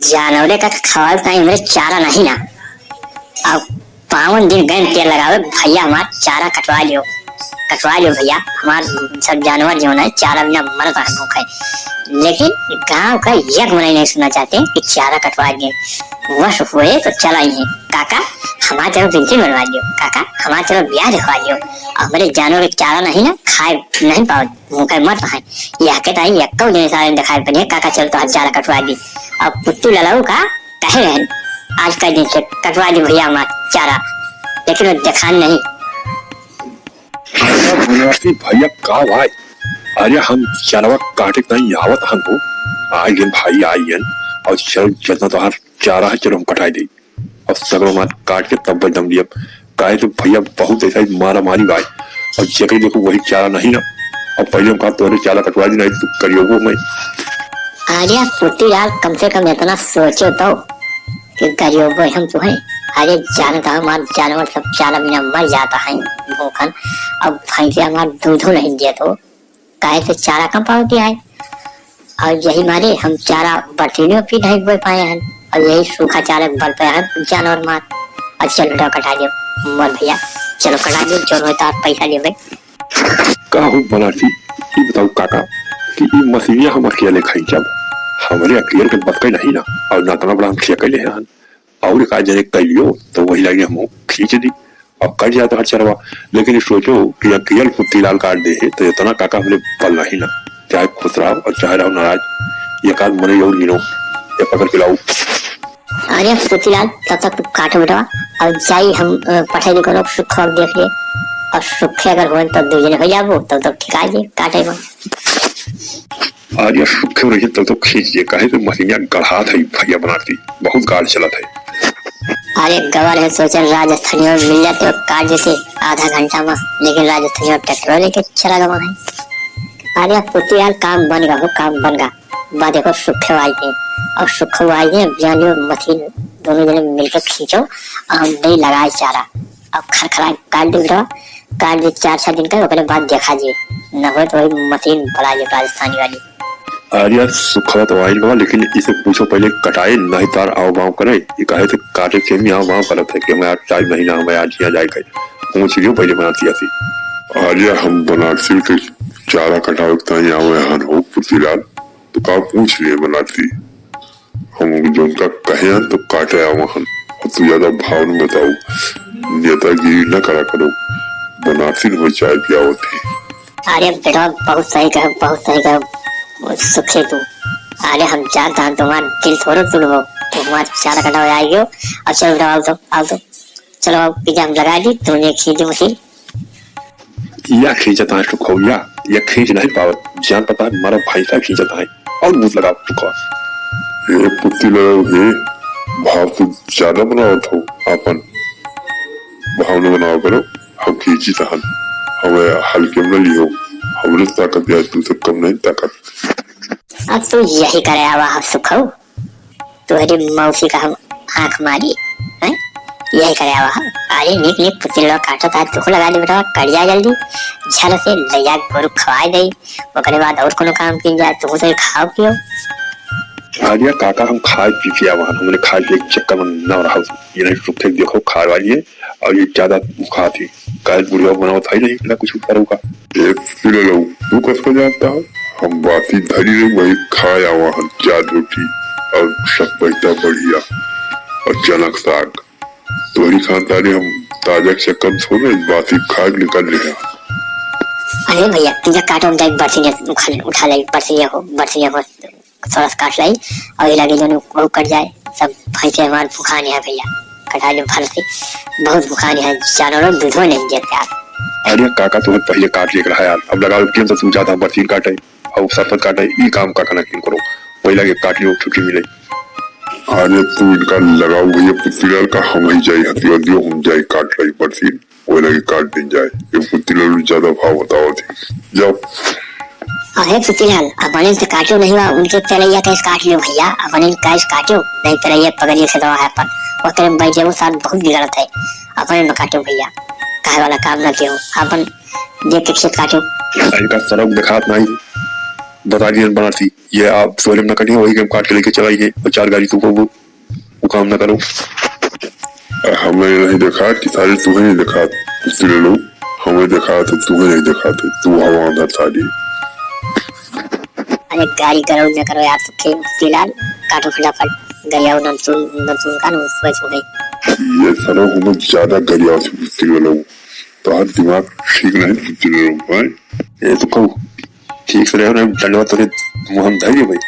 जानवरे का खवाल कहीं मेरे चारा नहीं ना। अब 52 दिन गए तेल लगावे भैया, हमारा चारा कटवा लियो भैया। हमार सब जानवर जो है चारा बिना मर रहा भूखे, लेकिन गांव का एक मना नहीं सुनना चाहते कि चारा कटवा दिए। वर्ष हुए तो चला ही है काका, हमारा चलो पेंशन बनवा दियो काका, हमारा चलो ब्याह दिखवा दियो। हमारे जानवर चारा नहीं ना खाए नहीं पाओ भूखे मर रहा है। यह कहता है यक्का दिन सारे दिखाई पड़े काका चल तो चारा कटवा दी। अब पुत्तू ललाऊ का कहे रहे आज का दिन से कटवा दी भैया हमारा चारा, लेकिन वो दिखान नहीं। भैया का भाई, अरे हम चलवा काटे नहीं आवत हमको आई गए भाई आई गए और चल जितना तो चारा है चलो हम कटाई दी और सगरों मार काट के तब दम दिया। काहे तो भैया बहुत ऐसा मारा मारी भाई और जगह देखो वही चारा नहीं ना। और पहले हम कहा तोरे चारा कटवा दी नहीं तो करियो वो मैं। अरे पुत्री यार कम से कम इतना सोचो तो कि करियो वो हम तो है। अरे जानता हमारा जानवर सब चारा बिना मर जाता है भूखन। अब भैंसे हमारा दूधो नहीं दिया तो काहे से चारा कम पावती है। और यही मारे हम चारा बर्तनों भी नहीं बोल पाए हैं और यही सूखा चारा बल पे है जानवर मार। और चलो बेटा कटा दियो मर भैया, चलो कटा दियो जो होता पैसा दे भाई। का हो बनाती ये बताओ काका कि ये मसीनिया हम अकेले खाई जब हमारे अकेले के बस का नहीं ना और ना तना बड़ा हम खिया ले हैं और का जने कहियो तो वही लगे हम खींच दी और कट जाता हर चरवा। लेकिन सोचो कि अकेले कुत्ती लाल काट दे तो इतना काका हमने पल नहीं ना, चाहे खुश रहो और चाहे रहो नाराज, ये काट मरे और गिनो ये पकड़ के लाओ। अरे पुतीलाल तब तक काटो बेटा और जाई हम पढ़ाई लिखो लोग सुख और देख लिए और सुखे अगर हो तो दो जने हो जाबो तब तक ठिका जे काटे में। अरे सुखे रही तब तो खींच जे काहे तो महीना गढ़ा था भैया बनाती बहुत गाड़ चला था। अरे गवर है सोचल राजस्थानी और मिल जाते हो काट जैसे आधा घंटा में, लेकिन राजस्थानी और ट्रैक्टर लेके चला गवा है। अरे पुतीलाल काम बन गया हो काम बन गया बाद देखो सुखे आई थे और सुखे आई थे बयानी और मशीन दोनों जने मिलकर खींचो और हम नहीं लगाए चारा। अब खरखरा काट दे बेटा काट दे 4-6 दिन का ओकरे बाद देखा जी न हो तो वही मशीन बना जे राजस्थानी वाली। अरे सुखा तो आई गवा लेकिन इसे पूछो पहले कटाए नहीं तार आओ गाँव करे ये कहे थे काटे के में आओ गाँव करत है कि मैं 4 महीना मैं आज यहाँ जाए गए पूछ लियो पहले बनाती थी। अरे हम बनारसी के चारा कटाओ यहाँ हो पुतीलाल तो का पूछ लिए बनारसी हम जो उनका कहे तो काटे आओ वहां और तू ज्यादा भाव न बताओ नेतागिरी न करा करो बनारसी हो चाय पियाओ थी। अरे बेटा बहुत सही कहो सुखे तू। अरे हम जानता हैं तुम्हारा दिल थोड़ा तुड़ो तुम्हारा चारा कटा हो आएगी और चलो बेटा आओ तो चलो आओ पीछे हम लगा दी तुमने खींची मशीन या खींचता है सुखौया या खींच नहीं पाओ जान पता है हमारा भाई साहब खींचता है और मुंह लगा सुखा। ये पुत्ती लगाओ हे भाव तो ज्यादा बनाओ तो अपन भाव न बनाओ करो हम खींची तहन हमें हल्के में लियो हमने ताकत या तुमसे कम नहीं ताकत। अब तू यही करे आवा हम सुखाओ तुम्हारी मौसी का हम आंख मारी है यही करे आवा हम। अरे निक पुत्री लोग काटो था तुख लगा दे बेटा कट जाए जल्दी झल से ले जा गोरु खवाए दे ओकरे बाद और कोनो काम किन जाए तुम तो खाओ पियो। अरे काका हम खाए पी के आवा हमने खाए पी के चक्कर में न रहा ये नहीं सुखे देखो खाए वाली है और ये ज्यादा खा थी काहे बुढ़िया बनाओ था ही नहीं ना कुछ करूँगा। एक फिर लो तू कसको जानता है हम बाती धरी रही वही खाया वहां 4 रोटी और सब पैसा बढ़िया और चनक साग तोरी खानदानी हम ताजा से कम छोड़े बाती खाग निकल लिया। अरे भैया तुझे काटो जाए बरसिया उठा ले बरसिया हो थोड़ा काट लाई और लगे जो वो कट जाए सब भैंसे हमारे भूखानी है भैया कटा ले भर से बहुत भूखानी है जानवरों दूधो नहीं देते यार। अरे काका तुम्हें पहले काट लेकर रहा यार अब लगा तो तुम ज्यादा बरसीन काटे और सरपत काटे ये काम का करना क्यों करो पहले के काट लियो छुट्टी मिले। अरे तू इनका लगाओ भैया पुतीलाल का हम ही जाए हथियो हम जाए काट रही बरसीन वो लगे काट नहीं जाए ये पुतीलाल ज्यादा भाव बताओ थी जाओ। अरे पुतीलाल अपने से काटो नहीं हुआ उनके पहले कैसे काट लियो भैया अपने कैसे काटो नहीं पहले पकड़िए से दवा है पर वो तेरे बैठे वो साथ बहुत बिगड़त है अपने में काटो भैया काहे वाला काम ना कियो अपन देख के खेत काटो। इनका सड़क दिखात नहीं बता दिया बनाती ये आप स्वयं न करिए, वही गेम काट के लेके चलाइए और 4 गाड़ी तुमको वो काम न करो। हमें नहीं देखा कि सारी तुम्हें नहीं देखा, दूसरे लोग हमें देखा तो तुम्हें नहीं दिखाते, तू हवा अंदर सारी। अरे गाड़ी करो न करो यार, फिलहाल काटो फटाफट गरिया नमसून का सुबह सुबह। ये सालों हम ज्यादा गरिया से दूसरे लोग, तो हर दिमाग ठीक नहीं दूसरे लोग हैं। ये तो कहूँ ठीक से रहो ना, धन्यवाद। तो हम धैर्य भाई।